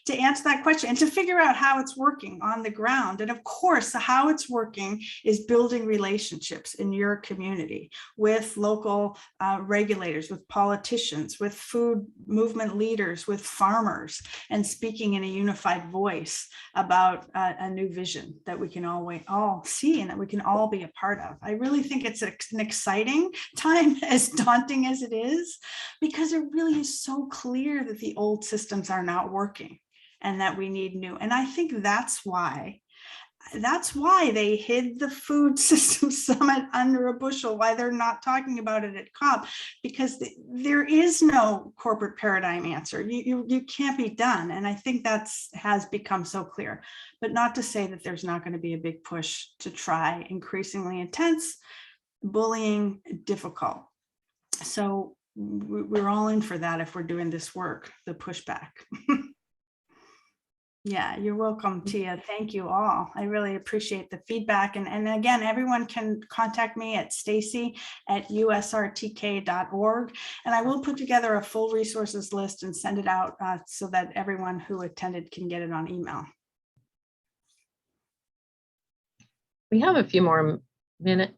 To answer that question and to figure out how it's working on the ground. And of course, how it's working is building relationships in your community with local regulators, with politicians, with food movement leaders, with farmers, and speaking in a unified voice about a new vision that we can all see and that we can all be a part of. I really think it's an exciting time, as daunting as it is, because it really is so clear that the old systems are not working and that we need new. And I think that's why they hid the food system summit under a bushel, why they're not talking about it at COP, because there is no corporate paradigm answer. You can't be done. And I think has become so clear, but not to say that there's not going to be a big push to try increasingly intense, bullying, difficult. So we're all in for that if we're doing this work, the pushback. Yeah, you're welcome, Tia. Thank you all. I really appreciate the feedback. And again, everyone can contact me at stacy@usrtk.org. And I will put together a full resources list and send it out so that everyone who attended can get it on email. We have a few more minutes.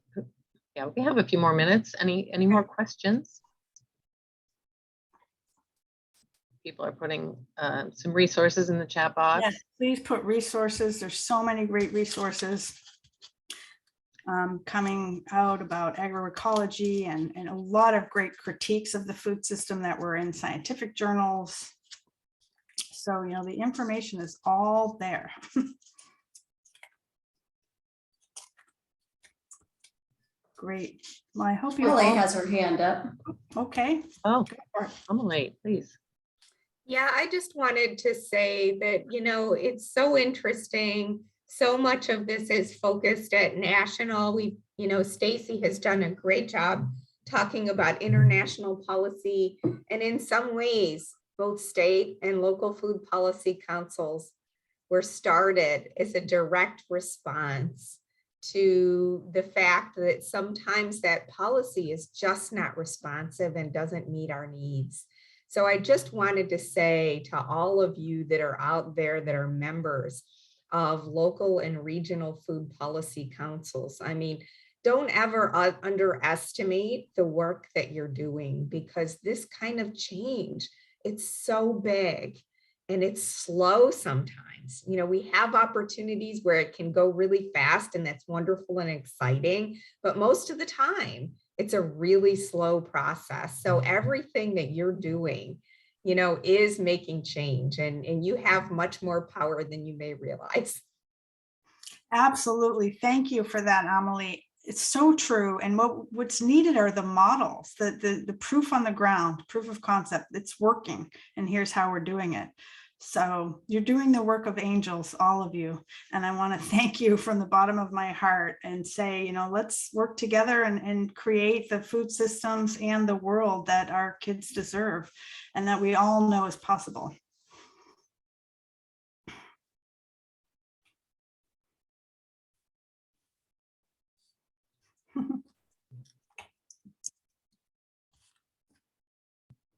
Yeah, we have a few more minutes. Any more questions? People are putting some resources in the chat box. Yes, please put resources. There's so many great resources coming out about agroecology and a lot of great critiques of the food system that were in scientific journals. So, the information is all there. Great. Well, I hope you Emily all has her hand up. okay. Oh, Emily, please. Yeah, I just wanted to say that, it's so interesting. So much of this is focused at national. Stacy has done a great job talking about international policy. And in some ways, both state and local food policy councils were started as a direct response to the fact that sometimes that policy is just not responsive and doesn't meet our needs. So I just wanted to say to all of you that are out there that are members of local and regional food policy councils, don't ever underestimate the work that you're doing, because this kind of change, it's so big and it's slow sometimes. We have opportunities where it can go really fast and that's wonderful and exciting, but most of the time, it's a really slow process. So everything that you're doing, is making change, and you have much more power than you may realize. Absolutely. Thank you for that, Amelie. It's so true. And what's needed are the models, the proof on the ground, proof of concept. It's working. And here's how we're doing it. So you're doing the work of angels, all of you. And I want to thank you from the bottom of my heart and say, you know, let's work together and create the food systems and the world that our kids deserve and that we all know is possible.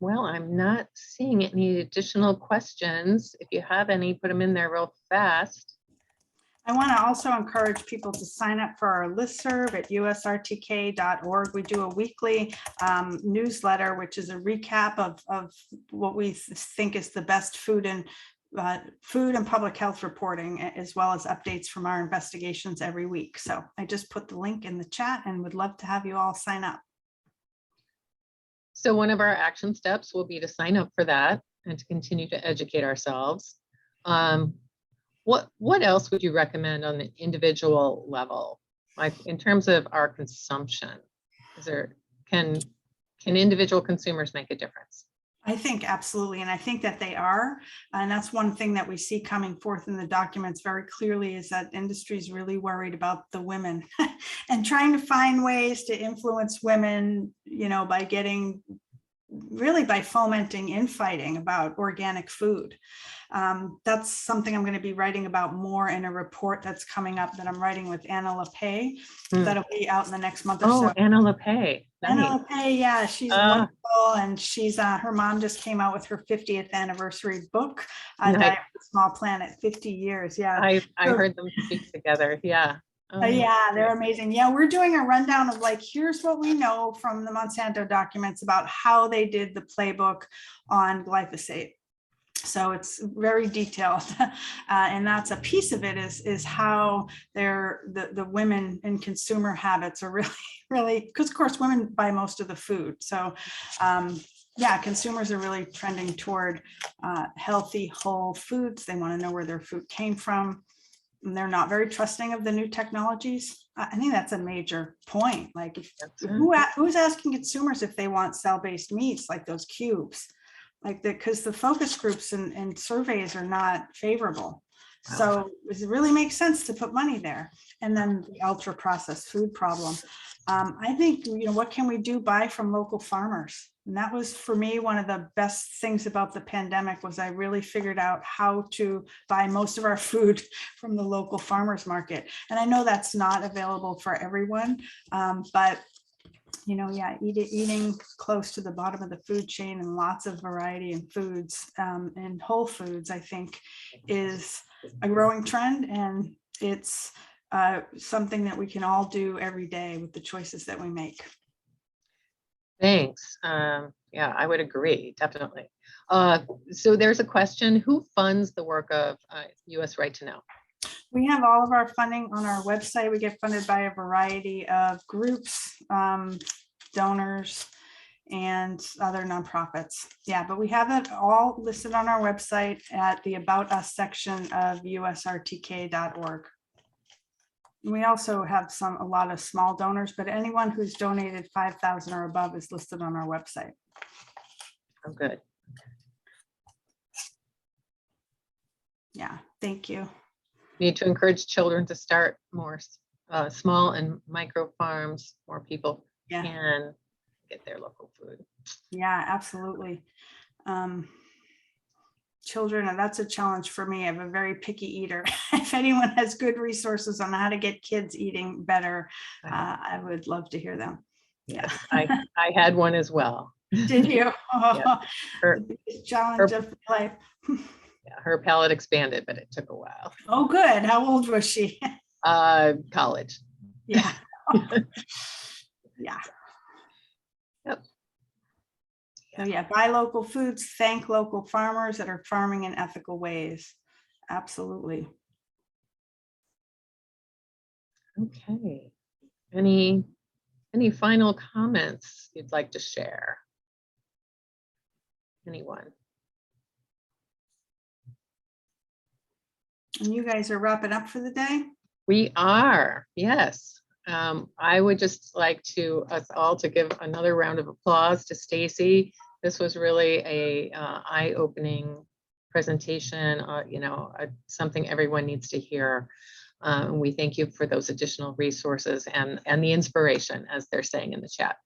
Well, I'm not seeing any additional questions. If you have any, put them in there real fast. I want to also encourage people to sign up for our listserv at usrtk.org. We do a weekly newsletter, which is a recap of what we think is the best food and public health reporting, as well as updates from our investigations every week. So I just put the link in the chat and would love to have you all sign up. So one of our action steps will be to sign up for that and to continue to educate ourselves. What else would you recommend on the individual level, like in terms of our consumption? Can individual consumers make a difference? I think absolutely. And I think that they are. And that's one thing that we see coming forth in the documents very clearly, is that industry is really worried about the women and trying to find ways to influence women, you know, by fomenting infighting about organic food. That's something I'm going to be writing about more in a report that's coming up that I'm writing with Anna LePay. That'll be out in the next month or so. Oh, Anna LePay. Anna LePay, yeah, she's wonderful, and she's her mom just came out with her 50th anniversary book, Nice. Diet of a Small Planet, 50 years. Yeah, I heard them speak together. Yeah. yeah, they're amazing. Yeah, we're doing a rundown of like, here's what we know from the Monsanto documents about how they did the playbook on glyphosate. So it's very detailed, and that's a piece of it is how the women in consumer habits are really, because of course women buy most of the food. So yeah, consumers are really trending toward healthy, whole foods. They want to know where their food came from. And they're not very trusting of the new technologies. I think that's a major point. Like, who's asking consumers if they want cell-based meats, like those cubes? Like because the focus groups and surveys are not favorable. Wow. So it really makes sense to put money there. And then the ultra processed food problem. I think, you know, what can we do? Buy from local farmers. And that was for me, one of the best things about the pandemic was I really figured out how to buy most of our food from the local farmers market. And I know that's not available for everyone, but you know, yeah, eating close to the bottom of the food chain and lots of variety in foods and whole foods, I think, is a growing trend, and it's something that we can all do every day with the choices that we make. Thanks. Yeah, I would agree, definitely. So there's a question: who funds the work of US Right to Know? We have all of our funding on our website. We get funded by a variety of groups, donors, and other nonprofits. Yeah, but we have it all listed on our website at the About Us section of usrtk.org. We also have a lot of small donors, but anyone who's donated 5,000 or above is listed on our website. Oh, good. Yeah, thank you. Need to encourage children to start more small and micro farms. More people can get their local food. Yeah, absolutely. Children, and that's a challenge for me. I'm a very picky eater. If anyone has good resources on how to get kids eating better, I would love to hear them. Yes, I had one as well. Did you? Yeah. The biggest challenge of life. Yeah, her palate expanded, but it took a while. Oh, good. How old was she? College. Yeah. Yeah. Yep. So yeah, buy local foods, thank local farmers that are farming in ethical ways. Absolutely. Okay. Any final comments you'd like to share? Anyone? And you guys are wrapping up for the day? We are, yes. I would just like us all to give another round of applause to Stacy. This was really a eye-opening presentation, something everyone needs to hear. We thank you for those additional resources and the inspiration, as they're saying in the chat.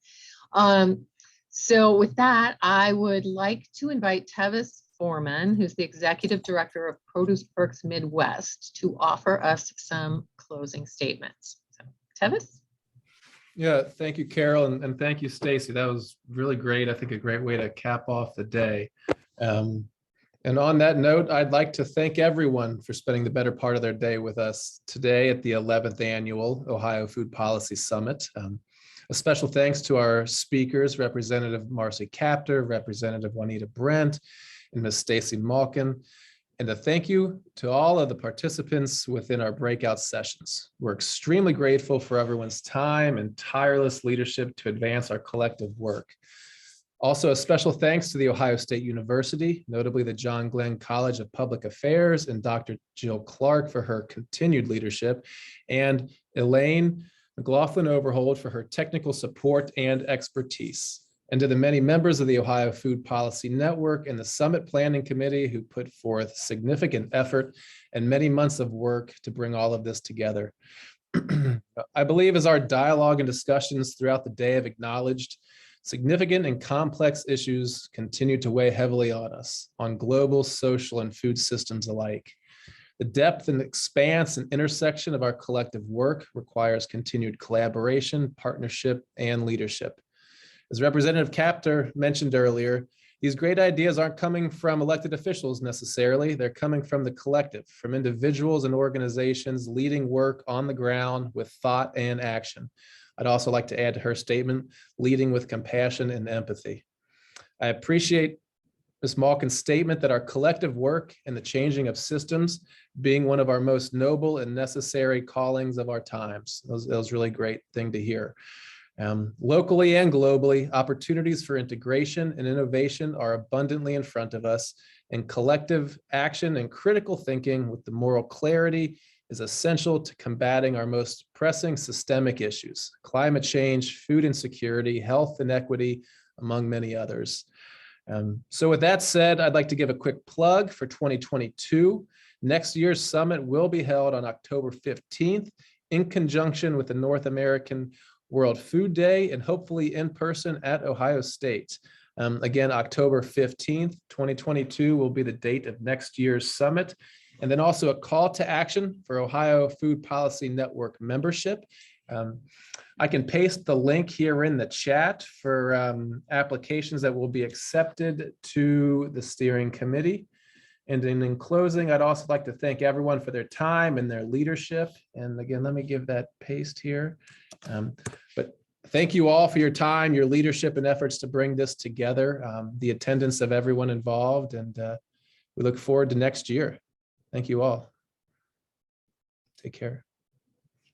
So with that, I would like to invite Tevis Foreman, who's the Executive Director of Produce Perks Midwest, to offer us some closing statements. So, Tevis? Yeah, thank you, Carol, and thank you, Stacy. That was really great. I think a great way to cap off the day. And on that note, I'd like to thank everyone for spending the better part of their day with us today at the 11th Annual Ohio Food Policy Summit. A special thanks to our speakers, Representative Marcy Kaptur, Representative Juanita Brent, and Ms. Stacy Malkin. And a thank you to all of the participants within our breakout sessions. We're extremely grateful for everyone's time and tireless leadership to advance our collective work. Also, a special thanks to the Ohio State University, notably the John Glenn College of Public Affairs, and Dr. Jill Clark for her continued leadership, and Elaine McLaughlin Overhold for her technical support and expertise. And to the many members of the Ohio Food Policy Network and the Summit Planning Committee who put forth significant effort and many months of work to bring all of this together. I believe as our dialogue and discussions throughout the day have acknowledged, significant and complex issues continue to weigh heavily on us, on global, social, and food systems alike. The depth and expanse and intersection of our collective work requires continued collaboration, partnership, and leadership. As Representative Kaptur mentioned earlier, these great ideas aren't coming from elected officials necessarily. They're coming from the collective, from individuals and organizations leading work on the ground with thought and action. I'd also like to add to her statement, leading with compassion and empathy. I appreciate Ms. Malkin's statement that our collective work and the changing of systems being one of our most noble and necessary callings of our times. That was really great thing to hear. Locally and globally, opportunities for integration and innovation are abundantly in front of us, and collective action and critical thinking with the moral clarity is essential to combating our most pressing systemic issues: climate change, food insecurity, health inequity, among many others. So with that said, I'd like to give a quick plug for 2022. Next year's summit will be held on October 15th in conjunction with the North American World Food Day, and hopefully in person at Ohio State. Again, October 15th, 2022 will be the date of next year's summit. And then also a call to action for Ohio Food Policy Network membership. I can paste the link here in the chat for applications that will be accepted to the steering committee. And in closing, I'd also like to thank everyone for their time and their leadership. And again, let me give that paste here. But thank you all for your time, your leadership, and efforts to bring this together, the attendance of everyone involved, and we look forward to next year. Thank you all. Take care.